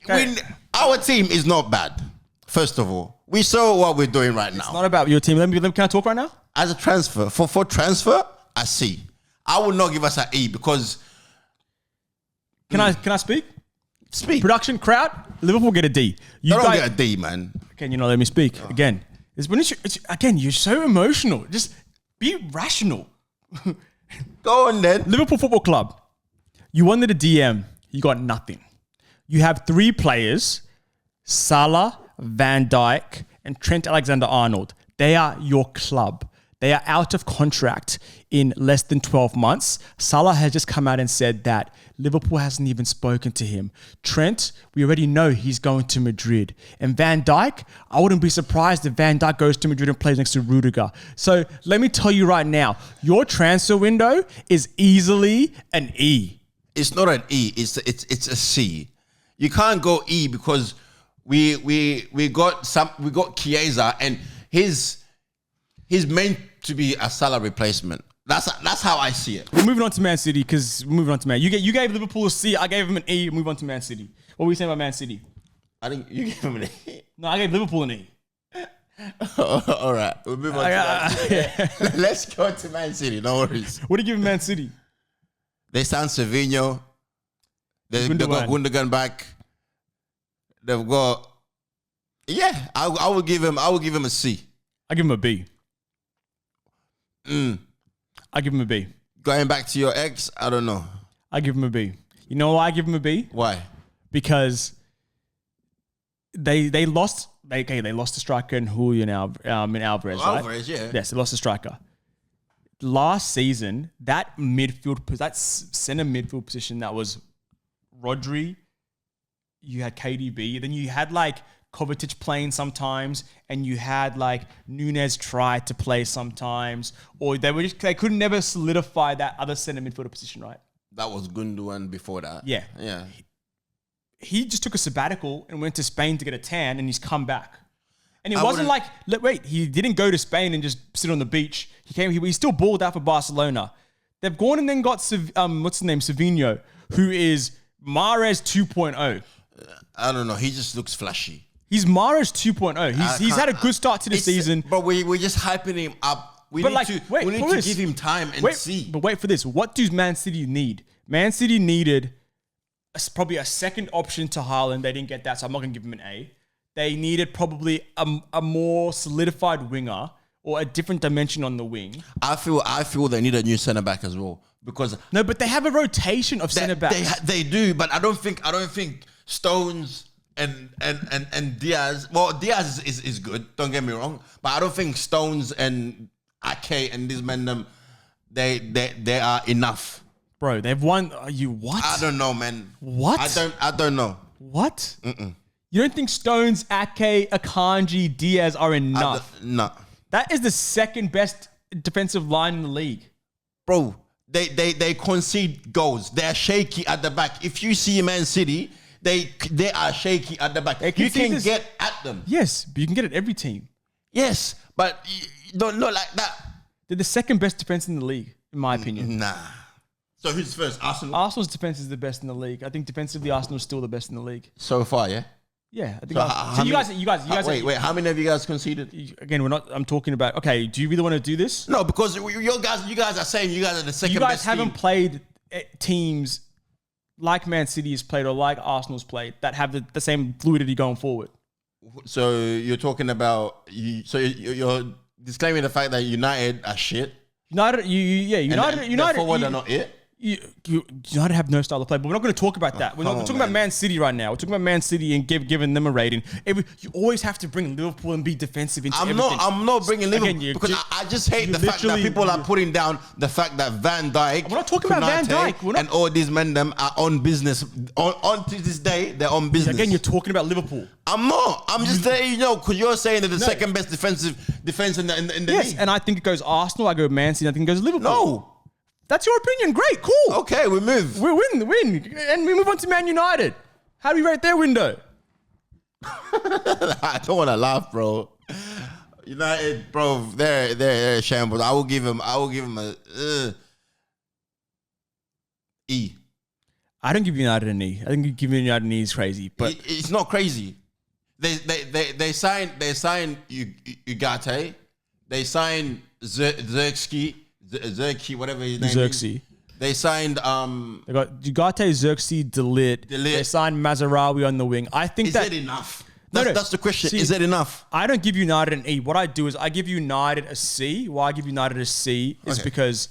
[SPEAKER 1] Okay. Our team is not bad. First of all, we saw what we're doing right now.
[SPEAKER 2] It's not about your team. Can I talk right now?
[SPEAKER 1] As a transfer, for transfer, a C. I would not give us an E because.
[SPEAKER 2] Can I speak?
[SPEAKER 1] Speak.
[SPEAKER 2] Production crowd. Liverpool get a D.
[SPEAKER 1] You don't get a D, man.
[SPEAKER 2] Can you not let me speak again? Again, you're so emotional. Just be rational.
[SPEAKER 1] Go on then.
[SPEAKER 2] Liverpool Football Club. You wanted a DM. You got nothing. You have 3 players, Salah, Van Dijk, and Trent Alexander-Arnold. They are your club. They are out of contract in less than 12 months. Salah has just come out and said that Liverpool hasn't even spoken to him. Trent, we already know he's going to Madrid. And Van Dijk, I wouldn't be surprised if Van Dijk goes to Madrid and plays next to Rudiger. So let me tell you right now, your transfer window is easily an E.
[SPEAKER 1] It's not an E. It's a C. You can't go E because we got Chiesa and he's meant to be a Salah replacement. That's how I see it.
[SPEAKER 2] We're moving on to Man City because we're moving on to Man. You gave Liverpool a C. I gave him an E. Move on to Man City. What were you saying about Man City?
[SPEAKER 1] I think you gave him an E.
[SPEAKER 2] No, I gave Liverpool an E.
[SPEAKER 1] All right, we'll move on to Man City. Let's go to Man City. No worries.
[SPEAKER 2] What do you give Man City?
[SPEAKER 1] They signed Savinho. They got Gundogan back. They've got. Yeah, I would give him a C.
[SPEAKER 2] I give him a B. I give him a B.
[SPEAKER 1] Going back to your ex, I don't know.
[SPEAKER 2] I give him a B. You know why I give him a B?
[SPEAKER 1] Why?
[SPEAKER 2] Because they lost. They lost a striker in Julian Alvarez.
[SPEAKER 1] Alvarez,
[SPEAKER 2] right?
[SPEAKER 1] Yeah.
[SPEAKER 2] Yes, they lost a striker. Last season, that center midfield position that was Rodri, you had KDB, then you had like Kovacic playing sometimes, and you had like Nunez try to play sometimes, or they could never solidify that other center midfielder position, right?
[SPEAKER 1] That was Gundogan before that.
[SPEAKER 2] Yeah. He just took a sabbatical and went to Spain to get a tan, and he's come back. And it wasn't like, he didn't go to Spain and just sit on the beach. He still balled out for Barcelona. They've gone and then got, what's his name, Savinho, who is Mahrez 2.0.
[SPEAKER 1] I don't know. He just looks flashy.
[SPEAKER 2] He's Mahrez 2.0. He's had a good start to the season.
[SPEAKER 1] But we're just hyping him up. We need to give him time and see.
[SPEAKER 2] But wait for this. What does Man City need? Man City needed probably a second option to Haaland. They didn't get that, so I'm not going to give him an A. They needed probably a more solidified winger or a different dimension on the wing. I
[SPEAKER 1] feel they need a new centre back as well because
[SPEAKER 2] no, but they have a rotation of centre backs.
[SPEAKER 1] They do, but I don't think Stones and Diaz. Well, Diaz is good. Don't get me wrong, but I don't think Stones and Ake and these men they are enough.
[SPEAKER 2] Bro, they've won. You what?
[SPEAKER 1] I don't know, man.
[SPEAKER 2] What?
[SPEAKER 1] I don't know.
[SPEAKER 2] What? You don't think Stones, Ake, Akanji, Diaz are enough?
[SPEAKER 1] No.
[SPEAKER 2] That is the second best defensive line in the league.
[SPEAKER 1] Bro, they concede goals. They're shaky at the back. If you see Man City, they are shaky at the back. You can get at them.
[SPEAKER 2] Yes, but you can get at every team.
[SPEAKER 1] Yes, but not like that.
[SPEAKER 2] They're the second best defense in the league, in my opinion.
[SPEAKER 1] Nah. So who's first? Arsenal?
[SPEAKER 2] Arsenal's defense is the best in the league. I think defensively, Arsenal's still the best in the league.
[SPEAKER 1] So far, yeah?
[SPEAKER 2] Yeah, I think you guys.
[SPEAKER 1] Wait. How many of you guys conceded?
[SPEAKER 2] Again, I'm talking about. Okay, do you really want to do this?
[SPEAKER 1] No, because you guys are saying you guys are the second best.
[SPEAKER 2] You guys haven't played teams like Man City has played or like Arsenal's played that have the same fluidity going forward.
[SPEAKER 1] So you're talking about you're disclaiming the fact that United are shit.
[SPEAKER 2] United, United
[SPEAKER 1] forward are not it.
[SPEAKER 2] United have no style of play, but we're not going to talk about that. We're talking about Man City right now. We're talking about Man City and giving them a rating. You always have to bring Liverpool and be defensive into everything.
[SPEAKER 1] I'm not bringing Liverpool because I just hate the fact that people are putting down the fact that Van Dijk.
[SPEAKER 2] We're not talking about Van Dijk.
[SPEAKER 1] And all these men them are on business. On to this day, they're on business.
[SPEAKER 2] Again, you're talking about Liverpool.
[SPEAKER 1] I'm not. I'm just letting you know because you're saying they're the second best defense in the league.
[SPEAKER 2] Yes, and I think it goes Arsenal. I go Man City. I think it goes Liverpool.
[SPEAKER 1] No.
[SPEAKER 2] That's your opinion. Great, cool.
[SPEAKER 1] Okay, we move.
[SPEAKER 2] We win, and we move on to Man United. How do we rate their window?
[SPEAKER 1] I don't want to laugh, bro. United, bro, they're shambles. I will give him a E.
[SPEAKER 2] I don't give United an E. I think giving United an E is crazy, but
[SPEAKER 1] it's not crazy. They signed Ugarte. They signed Zirkzee, whatever his name is. They signed
[SPEAKER 2] they got Ugarte, Zirkzee, De Ligt. They signed Mazraoui on the wing. I think
[SPEAKER 1] is it enough? That's the question. See, is it enough?
[SPEAKER 2] I don't give United an E. What I do is I give United a C. Why I give United a C is because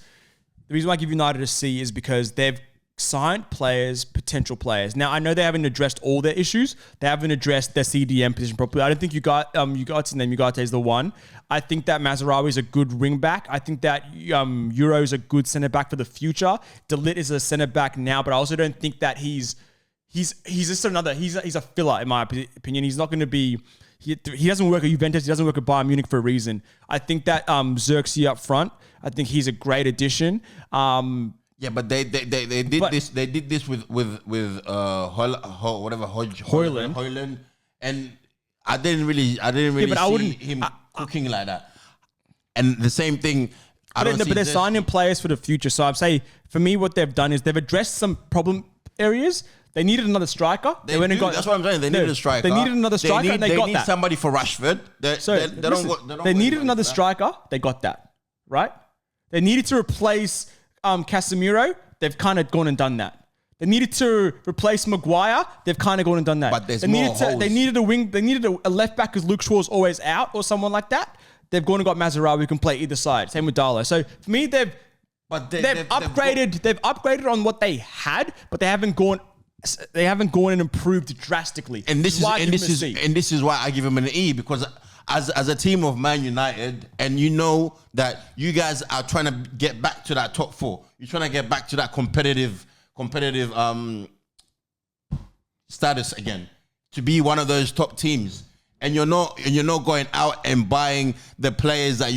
[SPEAKER 2] the reason why I give United a C is because they've signed players, potential players. Now I know they haven't addressed all their issues. They haven't addressed their CDM position properly. I don't think Ugarte is the one. I think that Mazraoui is a good wing back. I think that Euro is a good centre back for the future. De Ligt is a centre back now, but I also don't think that he's just another. He's a filler in my opinion. He's not going to be. He doesn't work at Juventus. He doesn't work at Bayern Munich for a reason. I think that Zirkzee up front. I think he's a great addition.
[SPEAKER 1] Yeah, but they did this. They did this with Hoyland, and I didn't really see him cooking like that. And the same thing.
[SPEAKER 2] But they're signing players for the future. So I'd say for me, what they've done is they've addressed some problem areas. They needed another striker.
[SPEAKER 1] That's what I'm saying. They needed a striker.
[SPEAKER 2] They needed another striker, and they got that.
[SPEAKER 1] Somebody for Rashford.
[SPEAKER 2] They needed another striker. They got that, right? They needed to replace Casemiro. They've kind of gone and done that. They needed to replace Maguire. They've kind of gone and done that.
[SPEAKER 1] But there's more holes.
[SPEAKER 2] They needed a wing. They needed a left back because Luke Shaw's always out or someone like that. They've gone and got Mazarawi who can play either side. Same with Darlow. So for me, they've upgraded. They've upgraded on what they had, but they haven't gone and improved drastically.
[SPEAKER 1] And this is why I give him an E, because as a team of Man United, and you know that you guys are trying to get back to that top four. You're trying to get back to that competitive status again, to be one of those top teams. And you're not going out and buying the players that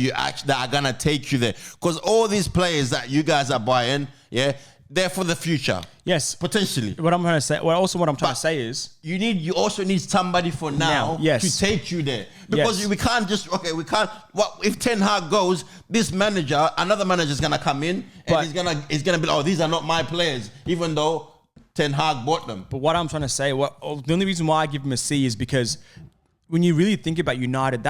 [SPEAKER 1] are gonna take you there. Because all these players that you guys are buying, yeah, they're for the future.
[SPEAKER 2] Yes,
[SPEAKER 1] potentially.
[SPEAKER 2] What I'm trying to say. What I'm trying to say is
[SPEAKER 1] you also need somebody for now to take you there. Because we can't just What if Ten Hag goes? Another manager is gonna come in and he's gonna be like, oh, these are not my players, even though Ten Hag bought them.
[SPEAKER 2] But what I'm trying to say, the only reason why I give him a C is because when you really think about United,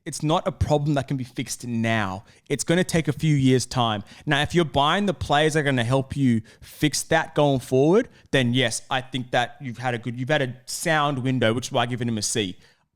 [SPEAKER 2] it's not a problem that can be fixed now. It's going to take a few years' time. Now, if you're buying the players that are going to help you fix that going forward, then yes, I think that you've had a sound window, which is why I'm giving him a C.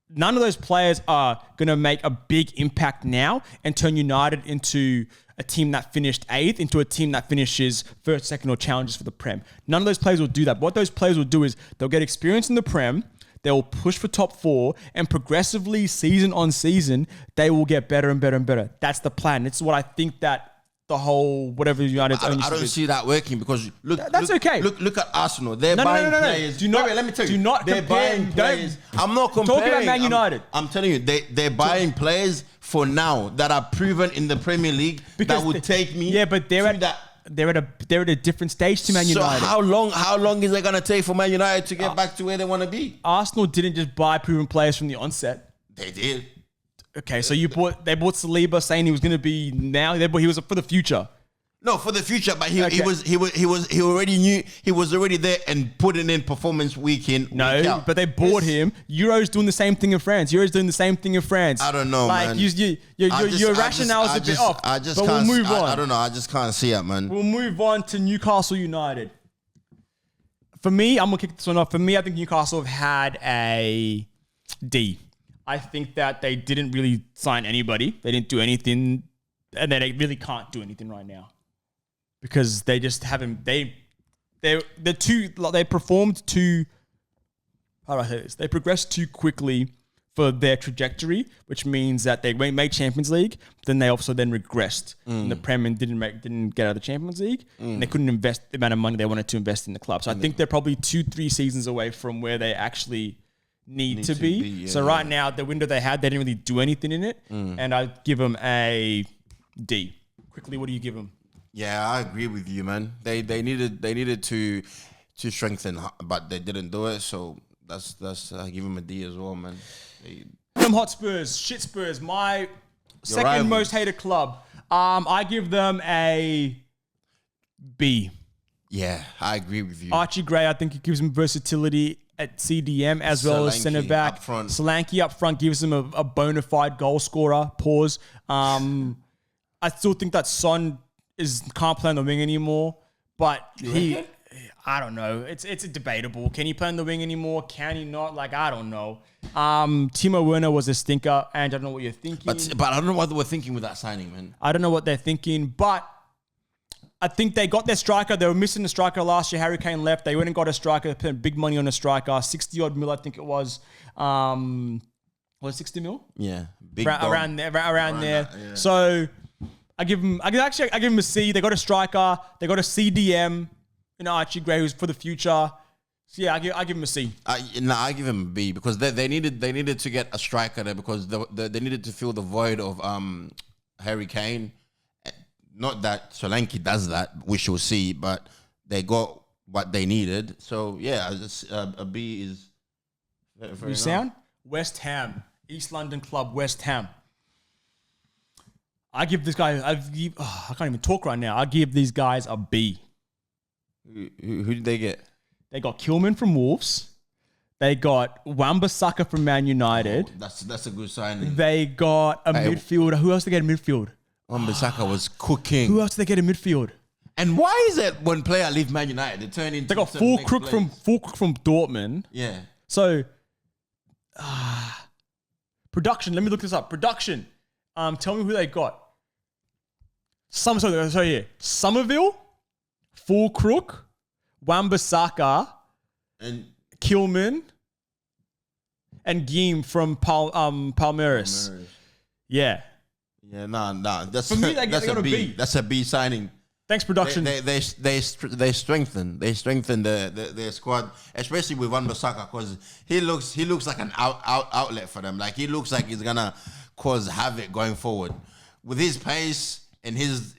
[SPEAKER 2] None of those players are going to make a big impact now and turn United into a team that finished 8th into a team that finishes 1st, 2nd, or challenges for the Prem. None of those players will do that. What those players will do is they'll get experience in the Prem. They will push for top 4, and progressively, season on season, they will get better and better and better. That's the plan. It's what I think that the whole whatever United's
[SPEAKER 1] I don't see that working, because look.
[SPEAKER 2] Okay.
[SPEAKER 1] Look at Arsenal. They're buying players.
[SPEAKER 2] Let me tell you. They're buying players.
[SPEAKER 1] I'm not comparing.
[SPEAKER 2] Talking about Man United.
[SPEAKER 1] I'm telling you, they're buying players for now that are proven in the Premier League that would take me.
[SPEAKER 2] Yeah, but they're at a different stage to Man United.
[SPEAKER 1] So how long is it going to take for Man United to get back to where they want to be?
[SPEAKER 2] Arsenal didn't just buy proven players from the onset.
[SPEAKER 1] They did.
[SPEAKER 2] Okay, so they bought Saliba saying he was going to be now. He was for the future.
[SPEAKER 1] No, for the future, but he already knew, he was already there and putting in performance week in.
[SPEAKER 2] No,
[SPEAKER 1] week out.
[SPEAKER 2] But they bought him. Euro's doing the same thing in France. I don't
[SPEAKER 1] know, man.
[SPEAKER 2] Your rationale is a bit off. We'll move on.
[SPEAKER 1] I don't know. I just can't see it, man.
[SPEAKER 2] We'll move on to Newcastle United. For me, I'm gonna kick this one off. For me, I think Newcastle have had a D. I think that they didn't really sign anybody. They didn't do anything, and they really can't do anything right now. Because they just haven't. They performed too. How do I say this? They progressed too quickly for their trajectory, which means that they made Champions League, but then they also regressed in the Prem and didn't get out of the Champions League, and they couldn't invest the amount of money they wanted to invest in the club. So I think they're probably 2-3 seasons away from where they actually need to be. So right now, the window they had, they didn't really do anything in it, and I'd give them a D. Quickly, what do you give them?
[SPEAKER 1] Yeah, I agree with you, man. They needed to strengthen, but they didn't do it. So that's I give them a D as well, man.
[SPEAKER 2] Them Hotspurs, shit Spurs, my second most hated club. I give them a B.
[SPEAKER 1] Yeah, I agree with you.
[SPEAKER 2] Archie Gray, I think it gives him versatility at CDM as well as centre back. Solanke up front gives him a bona fide goal scorer. Pause. I still think that Son can't play on the wing anymore, but I don't know. It's debatable. Can he play on the wing anymore? Can he not? I don't know. Timo Werner was a stinker, and I don't know what you're thinking.
[SPEAKER 1] But I don't know what they were thinking with that signing, man.
[SPEAKER 2] I don't know what they're thinking, but I think they got their striker. They were missing a striker last year. Harry Kane left. They went and got a striker. They spent big money on a striker. 60 odd mil, I think it was. Was it 60 mil?
[SPEAKER 1] Yeah,
[SPEAKER 2] big around there. Yeah. So I give them a C. They got a striker. They got a CDM in Archie Gray, who's for the future. So yeah, I give him a C.
[SPEAKER 1] I give him a B because they needed to get a striker there because they needed to fill the void of Harry Kane. Not that Solanke does that, we shall see, but they got what they needed. So yeah, a B is very
[SPEAKER 2] You sound? West Ham, East London club, West Ham. I give this guy. I can't even talk right now. I give these guys a B.
[SPEAKER 1] Who did they get?
[SPEAKER 2] They got Kilman from Wolves. They got Wan-Bissaka from Man United.
[SPEAKER 1] Oh, that's a good signing.
[SPEAKER 2] They got a midfielder. Who else did they get in midfield?
[SPEAKER 1] Wan-Bissaka was cooking.
[SPEAKER 2] Who else did they get in midfield?
[SPEAKER 1] And why is it when player leave Man United, they turn into...
[SPEAKER 2] They got full crook from Dortmund.
[SPEAKER 1] Yeah.
[SPEAKER 2] So, production. Let me look this up. Production. Tell me who they got. Somerville, full crook, Wan-Bissaka,
[SPEAKER 1] And
[SPEAKER 2] Kilman, and Geem from Palmeiras. Yeah.
[SPEAKER 1] Yeah, nah. That's
[SPEAKER 2] For me, that's
[SPEAKER 1] a
[SPEAKER 2] a
[SPEAKER 1] B.
[SPEAKER 2] B.
[SPEAKER 1] That's a B signing.
[SPEAKER 2] Thanks, production.
[SPEAKER 1] They strengthen their squad, especially with Wan-Bissaka, because he looks like an outlet for them. Like he looks like he's gonna cause havoc going forward with his pace and his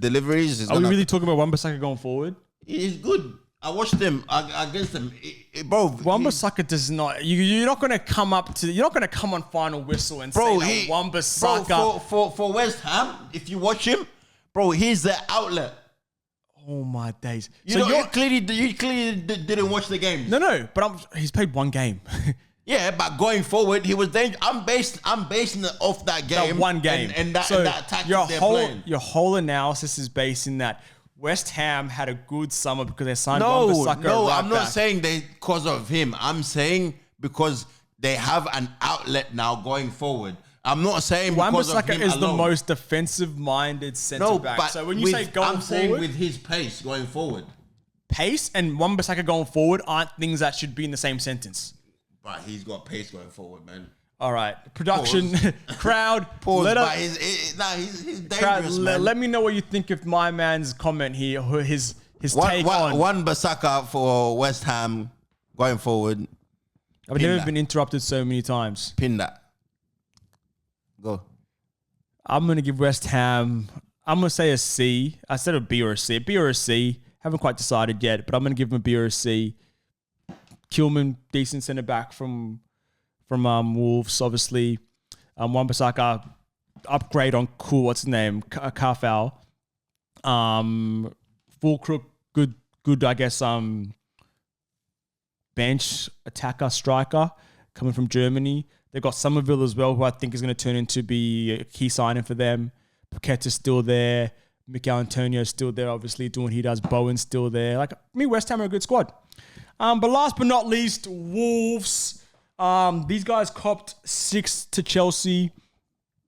[SPEAKER 1] deliveries.
[SPEAKER 2] Are we really talking about Wan-Bissaka going forward?
[SPEAKER 1] He's good. I watched him against them, bro.
[SPEAKER 2] Wan-Bissaka does not. You're not going to come up to. You're not going to come on final whistle and say that Wan-Bissaka.
[SPEAKER 1] For West Ham, if you watch him, bro, he's the outlet.
[SPEAKER 2] Oh my days!
[SPEAKER 1] You clearly didn't watch the game.
[SPEAKER 2] No, but he's played one game.
[SPEAKER 1] Yeah, but going forward, he was dangerous. I'm basing it off that game,
[SPEAKER 2] that one game,
[SPEAKER 1] and that tactic they're playing.
[SPEAKER 2] Your whole analysis is based in that West Ham had a good summer because they signed Wan-Bissaka.
[SPEAKER 1] No, I'm not saying because of him. I'm saying because they have an outlet now going forward. I'm not saying because of him
[SPEAKER 2] Wan-Bissaka is
[SPEAKER 1] alone.
[SPEAKER 2] the most defensive-minded centre back.
[SPEAKER 1] But
[SPEAKER 2] So when you say going
[SPEAKER 1] saying
[SPEAKER 2] forward,
[SPEAKER 1] with his pace going forward.
[SPEAKER 2] pace and Wan-Bissaka going forward aren't things that should be in the same sentence.
[SPEAKER 1] But he's got pace going forward, man.
[SPEAKER 2] All right, production, crowd.
[SPEAKER 1] Pause. He's dangerous,
[SPEAKER 2] crowd,
[SPEAKER 1] man.
[SPEAKER 2] let me know what you think of my man's comment here, his take on.
[SPEAKER 1] Wan-Bissaka for West Ham going forward.
[SPEAKER 2] I've never been interrupted so many times.
[SPEAKER 1] Pin that. Go.
[SPEAKER 2] I'm going to give West Ham, I'm going to say a C. I said a B or a C. B or a C. Haven't quite decided yet, but I'm going to give him a B or a C. Kilman, decent centre back from Wolves, obviously. Wan-Bissaka, upgrade on what's his name? Carfal. Full crook, good, I guess, bench attacker, striker coming from Germany. They've got Somerville as well, who I think is going to turn into be a key signing for them. Paqueta's still there. Mikel Antonio's still there, obviously, doing what he does. Bowen's still there. West Ham are a good squad. But last but not least, Wolves. These guys copped 6 to Chelsea.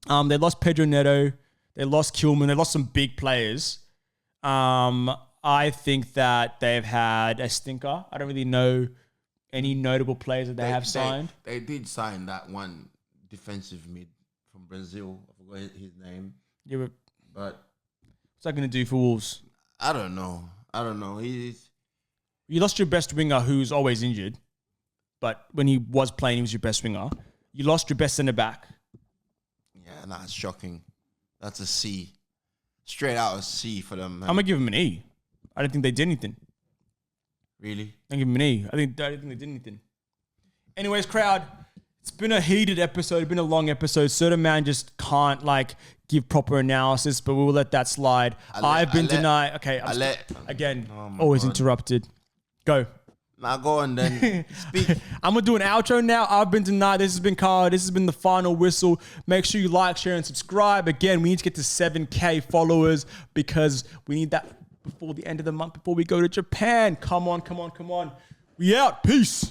[SPEAKER 2] They lost Pedro Neto. They lost Kilman. They lost some big players. I think that they've had a stinker. I don't really know any notable players that they have signed.
[SPEAKER 1] They did sign that one defensive mid from Brazil. I forgot his name.
[SPEAKER 2] Yeah,
[SPEAKER 1] but
[SPEAKER 2] what's that going to do for Wolves?
[SPEAKER 1] I don't know.
[SPEAKER 2] You lost your best winger who's always injured. But when he was playing, he was your best winger. You lost your best centre back.
[SPEAKER 1] Yeah, that's shocking. That's a C. Straight out a C for them, man.
[SPEAKER 2] I'm going to give him an E. I don't think they did anything.
[SPEAKER 1] Really?
[SPEAKER 2] I'm give him an E. I don't think they did anything. Anyways, crowd, it's been a heated episode. It's been a long episode. Certain man just can't give proper analysis, but we will let that slide. I've been denied. Okay, always interrupted. Go.
[SPEAKER 1] Now go on then. Speak.
[SPEAKER 2] I'm going to do an outro now. I've been denied. This has been Carl. This has been the final whistle. Make sure you like, share, and subscribe. Again, we need to get to 7K followers because we need that before the end of the month, before we go to Japan. Come on. We out. Peace.